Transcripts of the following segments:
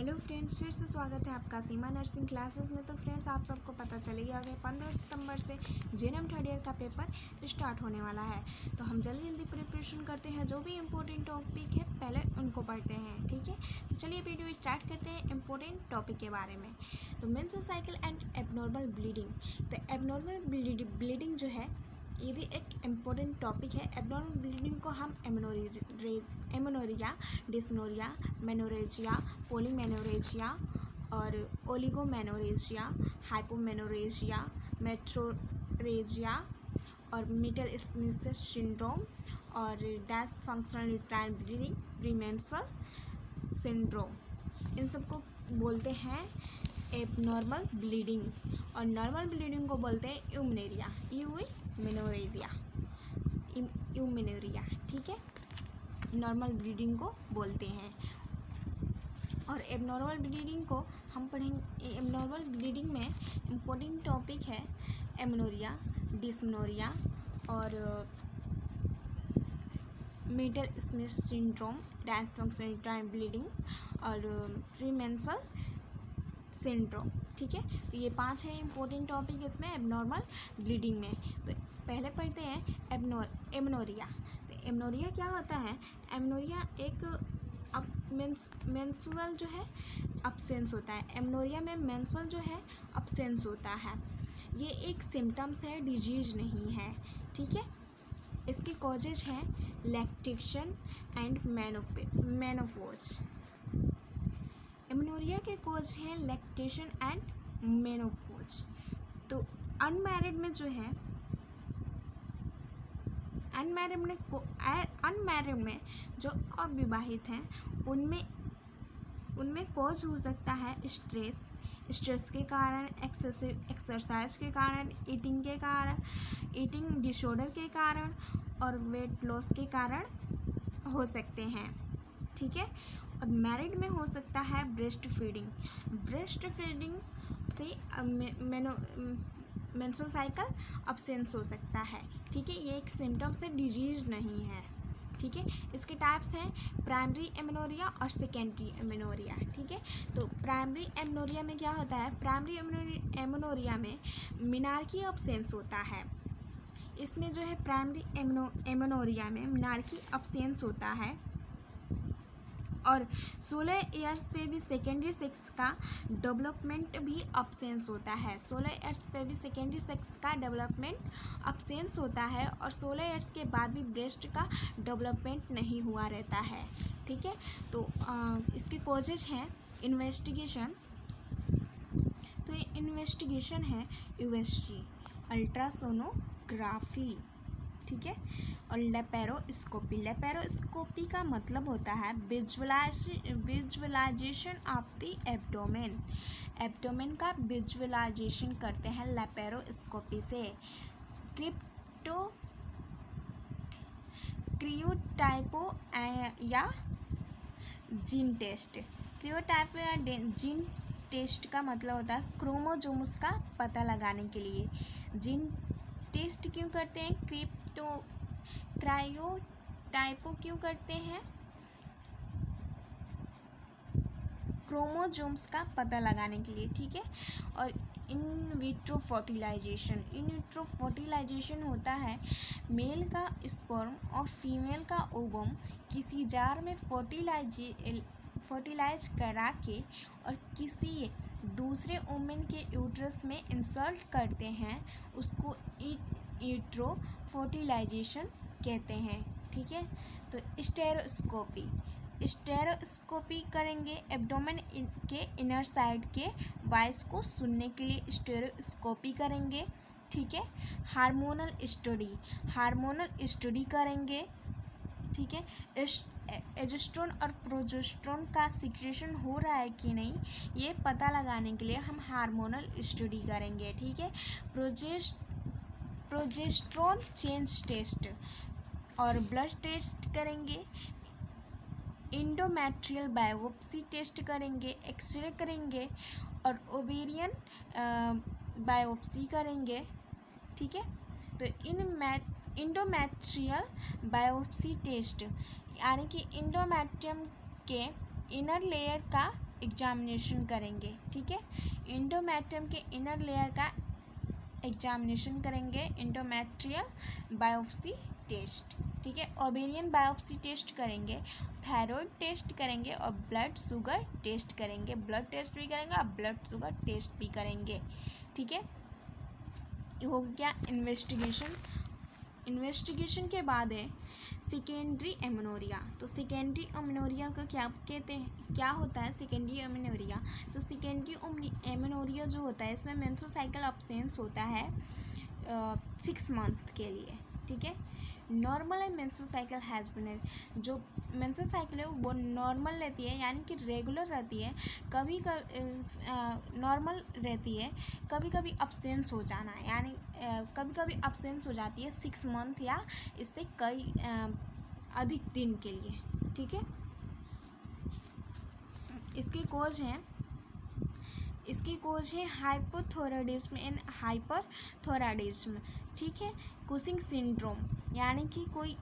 Hello friends, फिर से स्वागत है आपका सीमा नर्सिंग क्लासेस में। तो फ्रेंड्स, आप सबको पता चल गया कि 15 सितंबर से जेएनएम थर्ड ईयर का पेपर स्टार्ट होने वाला है। तो हम जल्दी जल्दी प्रिपरेशन करते हैं, जो भी इम्पोर्टेंट टॉपिक है पहले उनको पढ़ते हैं, ठीक है। तो चलिए वीडियो स्टार्ट करते हैं इम्पोर्टेंट टॉपिक के बारे में। तो menstrual cycle and abnormal bleeding. तो एबनॉर्मल ब्लीडिंग जो है ये भी एक इम्पोर्टेंट टॉपिक है। एबनॉर्मल ब्लीडिंग को हम एमेनोरिया, डिस्मेनोरिया, मेनोरेजिया, पॉलीमेनोरेजिया और ओलिगोमेनोरेजिया, हाइपोमेनोरेजिया, मेट्रोरेजिया और मिडल स्मिथ सिंड्रोम और dash functional uterine bleeding, premenstrual syndrome, इन सबको बोलते हैं एबनॉर्मल ब्लीडिंग। और नॉर्मल ब्लीडिंग को बोलते हैं यूमेनोरिया, ठीक है। नॉर्मल ब्लीडिंग को बोलते हैं। और एबनॉर्मल ब्लीडिंग को हम पढ़ेंगे। एबनॉर्मल ब्लीडिंग में इम्पोर्टेंट टॉपिक है एमेनोरिया, डिस्मेनोरिया और middle smith syndrome, dash functional uterine bleeding और प्रीमेंस्ट्रुअल सिंड्रोम, ठीक है। तो ये 5 है इम्पोर्टेंट टॉपिक इसमें एबनॉर्मल ब्लीडिंग में। तो पहले पढ़ते हैं एमेनोरिया। तो एमेनोरिया क्या होता है? एमेनोरिया एक मेंस्ट्रुअल जो है अब्सेंस होता है। एमेनोरिया में मेंस्ट्रुअल जो है अब्सेंस होता है। ये एक सिम्टम्स है, डिजीज नहीं है, ठीक है। इसके कॉजेज हैं लैक्टेशन एंड मेनोपॉज। एमेनोरिया के कॉज हैं लैक्टेशन एंड मेनोपॉज। तो अनमैरिड में जो है अनमैरिड में जो अविवाहित हैं उनमें कॉज हो सकता है स्ट्रेस के कारण, एक्सेसिव एक्सरसाइज के कारण, ईटिंग डिसऑर्डर के कारण और वेट लॉस के कारण हो सकते हैं, ठीक है। और मैरिड में हो सकता है ब्रेस्ट फीडिंग से मेंस्ट्रुअल साइकिल अब्सेंस हो सकता है, ठीक है। ये एक सिम्टम्स है, डिजीज नहीं है, ठीक है। इसके टाइप्स हैं प्राइमरी एमेनोरिया और सेकेंडरी एमेनोरिया, ठीक है। तो प्राइमरी एमेनोरिया में क्या होता है? प्राइमरी एमेनोरिया में मिनार्की अब्सेंस होता है। इसमें जो है प्राइमरी एमेनोरिया में मिनार्की अब्सेंस होता है और 16 इयर्स पे भी सेकेंडरी सेक्स का डेवलपमेंट भी अब्सेंस होता है। 16 इयर्स पे भी सेकेंडरी सेक्स का डेवलपमेंट अब्सेंस होता है और 16 इयर्स के बाद भी ब्रेस्ट का डेवलपमेंट नहीं हुआ रहता है, ठीक है। तो इसके कॉजेज हैं इन्वेस्टिगेशन। तो ये इन्वेस्टिगेशन है यूएसजी, अल्ट्रासोनोग्राफी, ठीक है। और लेपेरोस्कोपी का मतलब होता है विजुअलाइजेशन ऑफ द एब्डोमेन का विजुअलाइजेशन करते हैं लेपेरोस्कोपी से। क्रियोटाइपो या जीन टेस्ट का मतलब होता है क्रोमोसोम्स का पता लगाने के लिए। जीन टेस्ट क्यों करते हैं? क्रायोटाइपो क्यों करते हैं? क्रोमोसोम्स का पता लगाने के लिए, ठीक है। और इन विट्रो फर्टिलाइजेशन होता है मेल का स्पर्म और फीमेल का ओवम किसी जार में फर्टिलाइज करा के और किसी दूसरे वुमेन के यूट्रस में इंसर्ट करते हैं, उसको यूट्रो फर्टिलाइजेशन कहते हैं, ठीक है। तो स्टेरोस्कोपी करेंगे एब्डोमेन के इनर साइड के वॉइस को सुनने के लिए स्टेरोस्कोपी करेंगे, ठीक है। हार्मोनल स्टडी करेंगे, ठीक है। एस्ट्रोजन और प्रोजेस्टेरोन का सिक्रेशन हो रहा है कि नहीं ये पता लगाने के लिए हम हार्मोनल स्टडी करेंगे, ठीक है। प्रोजेस्टेरोन चेंज टेस्ट और ब्लड टेस्ट करेंगे, इंडोमेट्रियल बायोप्सी टेस्ट करेंगे, एक्सरे करेंगे और ओवेरियन बायोप्सी करेंगे, ठीक है। तो इंडोमेट्रियल बायोप्सी टेस्ट यानी कि इंडोमेट्रियम के इनर लेयर का एग्जामिनेशन करेंगे, ठीक है। एंडोमेट्रियम के इनर लेयर का एग्जामिनेशन करेंगे, एंडोमेट्रियल बायोप्सी टेस्ट, ठीक है। ओवेरियन बायोप्सी टेस्ट करेंगे, थायराइड टेस्ट करेंगे और ब्लड शुगर टेस्ट करेंगे, ब्लड टेस्ट भी करेंगे और ब्लड शुगर टेस्ट भी करेंगे, ठीक है। हो गया इन्वेस्टिगेशन। इन्वेस्टिगेशन के बाद है सेकेंडरी एमेनोरिया। तो सेकेंडरी एमेनोरिया का क्या कहते हैं, क्या होता है सेकेंडरी एमेनोरिया? तो सेकेंडरी एमेनोरिया जो होता है इसमें मेंस्ट्रुअल साइकिल अब्सेंस होता है 6 मंथ के लिए, ठीक है। Normal menstrual cycle has been, जो मेंस्ट्रुअल साइकिल है वो नॉर्मल रहती है, यानी कि रेगुलर रहती है, कभी नॉर्मल रहती है, कभी कभी अब्सेंस हो जाना है, यानी कभी कभी अब्सेंस हो जाती है 6 मंथ या इससे कई अधिक दिन के लिए, ठीक है। इसकी कोज है हाइपोथायरॉयडिज्म एंड हाइपरथायरॉयडिज्म, ठीक है। कुशिंग सिंड्रोम, यानी कि कोई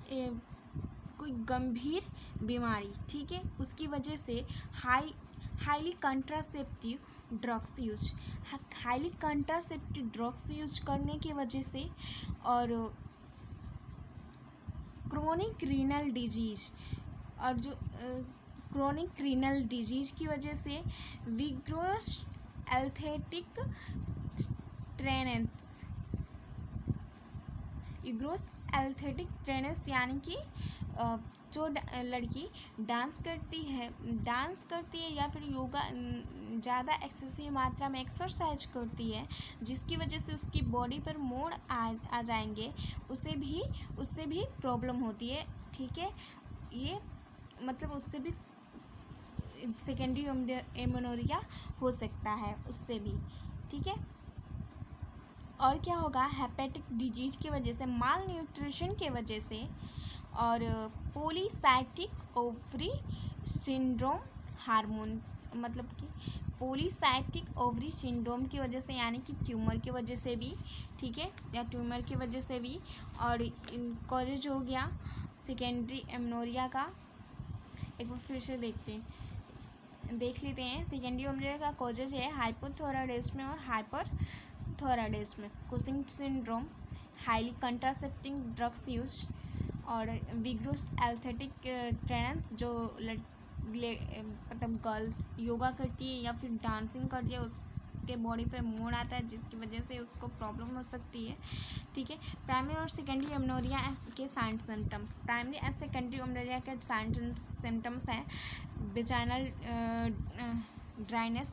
गंभीर बीमारी, ठीक है, उसकी वजह से हाईली कंट्रासेप्टिव ड्रग्स यूज करने की वजह से, और क्रोनिक रीनल डिजीज, और जो क्रोनिक रीनल डिजीज की वजह से विग्रोस एल्थेटिक ट्रेनेस, यानी कि जो लड़की डांस करती है या फिर योगा ज़्यादा एक्सेसिव मात्रा में एक्सरसाइज करती है, जिसकी वजह से उसकी बॉडी पर मोड़ आ जाएंगे, उससे भी प्रॉब्लम होती है, ठीक है। ये मतलब उससे भी सेकेंडरी एमेनोरिया हो सकता है, उससे भी, ठीक है। और क्या होगा, हेपेटिक डिजीज की वजह से, माल न्यूट्रिशन के वजह से, और पॉलीसाइटिक ओवरी सिंड्रोम हार्मोन, मतलब कि पॉलीसाइटिक ओवरी सिंड्रोम की वजह से, यानी कि ट्यूमर की वजह से भी, ठीक है, या ट्यूमर की वजह से भी। और कॉजेज हो गया सेकेंडरी एमेनोरिया का, एक बार फिर से देख लेते हैं। सेकेंडरी एमेनोरिया का कॉजेज है हाइपोथायरॉयडिज्म और hyperthyroidism, Cushing syndrome, highly contraceptive drugs use, और विग्रोस एल्थेटिक ट्रेनेंस, जो मतलब गर्ल्स योगा करती है या फिर डांसिंग करती है, उसके बॉडी पे मोड़ आता है, जिसकी वजह से उसको प्रॉब्लम हो सकती है, ठीक है। प्राइमरी और सेकेंडरी एमेनोरिया के sign symptoms, primary and secondary amenorrhea के साइन सिम्टम्स हैं वेजाइनल ड्राइनेस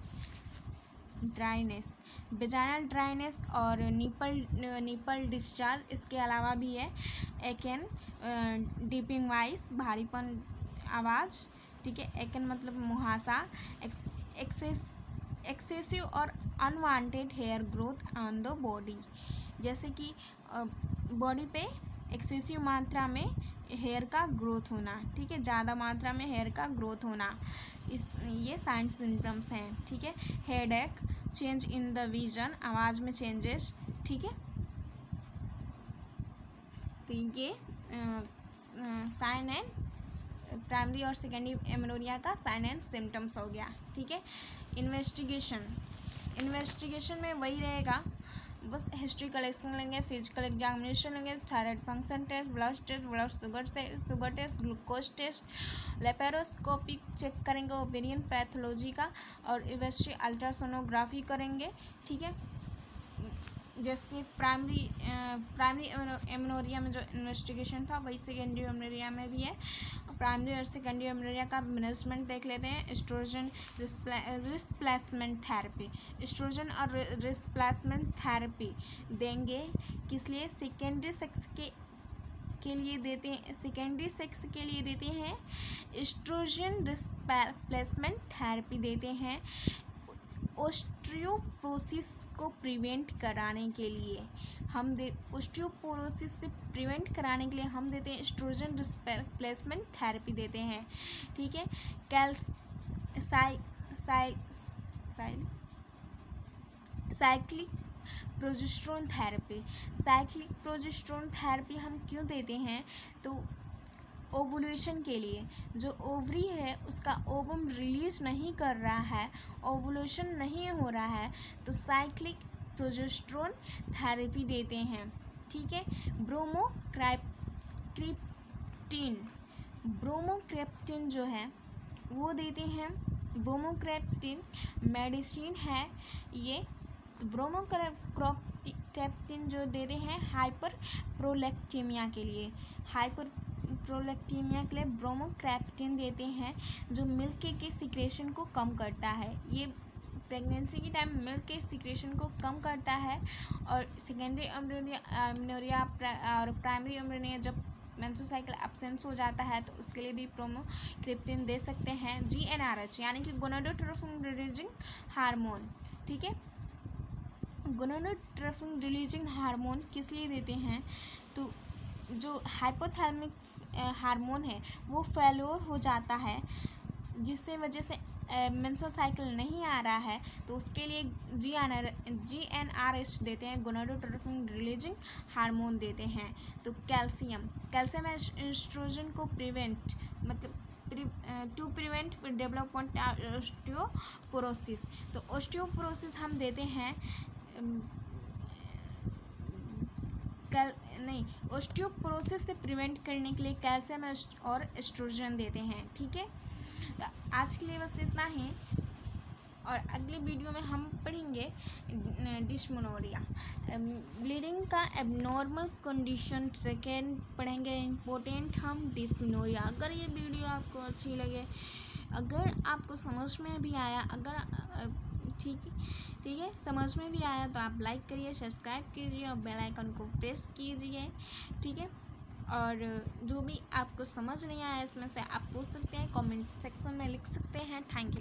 और निपल डिस्चार्ज। इसके अलावा भी है एकन डीपिंग वाइस, भारीपन आवाज़, ठीक है। एकन मतलब मुहासा, एक्सेसिव और unwanted hair growth on the body, जैसे कि बॉडी पे एक्सेसिव मात्रा में हेयर का ग्रोथ होना, ठीक है, ज़्यादा मात्रा में हेयर का ग्रोथ होना, ये साइन सिम्टम्स हैं, ठीक है। Headache, change in the vision, आवाज़ में चेंजेस, ठीक है। तो ये साइन एंड प्राइमरी और सेकेंडरी एमेनोरिया का साइन एंड सिम्टम्स हो गया, ठीक है। इन्वेस्टिगेशन में वही रहेगा, बस हिस्ट्री कलेक्शन लेंगे, फिजिकल एग्जामिनेशन लेंगे, thyroid function test, blood sugar test, glucose test, laparoscopy check करेंगे, ओवेरियन पैथोलॉजी का, और इवेस्ट्री अल्ट्रासोनोग्राफी करेंगे, ठीक है। जैसे प्राइमरी एमेनोरिया में जो इन्वेस्टिगेशन था वही सेकेंडरी एमेनोरिया में भी है। प्राइमरी और सेकेंडरी एमेनोरिया का मैनेजमेंट देख लेते हैं। एस्ट्रोजन रिप्लेसमेंट थेरेपी, एस्ट्रोजन और रिप्लेसमेंट थेरेपी देंगे, किस लिए, सेकेंडरी सेक्स के लिए देते हैं, सेकेंडरी सेक्स के लिए देते हैं। एस्ट्रोजन रिप्लेसमेंट थेरेपी देते हैं ऑस्टियोपोरोसिस को प्रिवेंट कराने के लिए, ऑस्टियोपोरोसिस से प्रिवेंट कराने के लिए हम देते हैं एस्ट्रोजन रिप्लेसमेंट थेरेपी देते हैं, ठीक है। Cyclic progesterone therapy, cyclic progesterone therapy हम क्यों देते हैं, तो ओवुलेशन के लिए जो ओवरी है उसका ओवम रिलीज नहीं कर रहा है, ओवुलेशन नहीं हो रहा है, तो साइक्लिक प्रोजेस्टेरोन थेरेपी देते हैं। ठीक है, ब्रोमोक्रैप्टिन जो है वो देते हैं। ब्रोमोक्रैप्टिन मेडिसिन है ये। तो ब्रोमोक्रैप्टिन जो देते हैं हाइपर प्रोलैक्टीमिया के लिए, ब्रोमोक्रैप्टिन देते हैं जो मिल्क के सिक्रेशन को कम करता है। ये प्रेगनेंसी के टाइम मिल्क के सिक्रेशन को कम करता है। और सेकेंडरी अमेनोरिया और प्राइमरी अमेनोरिया जब मेंस्ट्रुअल साइकिल एब्सेंस हो जाता है तो उसके लिए भी ब्रोमोक्रैप्टिन दे सकते हैं। GnRH यानी कि गोनाडोट्रोपिन रिलीजिंग हार्मोन। ठीक है, गोनाडोट्रोपिन रिलीजिंग हार्मोन किस लिए देते हैं, तो जो हाइपोथैलेमिक हार्मोन है वो फेल्योर हो जाता है, जिससे वजह से मेंस्ट्रुअल साइकिल नहीं आ रहा है, तो उसके लिए GnRH देते हैं, गोनाडोट्रोपिन रिलीजिंग हार्मोन देते हैं। तो कैल्शियम एस्ट्रोजन को टू प्रिवेंट डेवलपमेंट ऑस्टियोपोरोसिस, तो ऑस्टियोपोरोसिस हम देते हैं ऑस्टियोपोरोसिस से प्रिवेंट करने के लिए कैल्शियम और एस्ट्रोजन देते हैं। ठीक है, तो आज के लिए बस इतना ही, और अगले वीडियो में हम पढ़ेंगे डिस्मेनोरिया, ब्लीडिंग का एबनॉर्मल कंडीशन। सेकेंड पढ़ेंगे इम्पोर्टेंट हम डिस्मेनोरिया। अगर ये वीडियो आपको अच्छी लगे, अगर आपको समझ में भी आया, ठीक है समझ में भी आया तो आप लाइक करिए, सब्सक्राइब कीजिए और बेल आइकन को प्रेस कीजिए। ठीक है, और जो भी आपको समझ नहीं आया इसमें से आप पूछ सकते हैं, कमेंट सेक्शन में लिख सकते हैं। Thank you.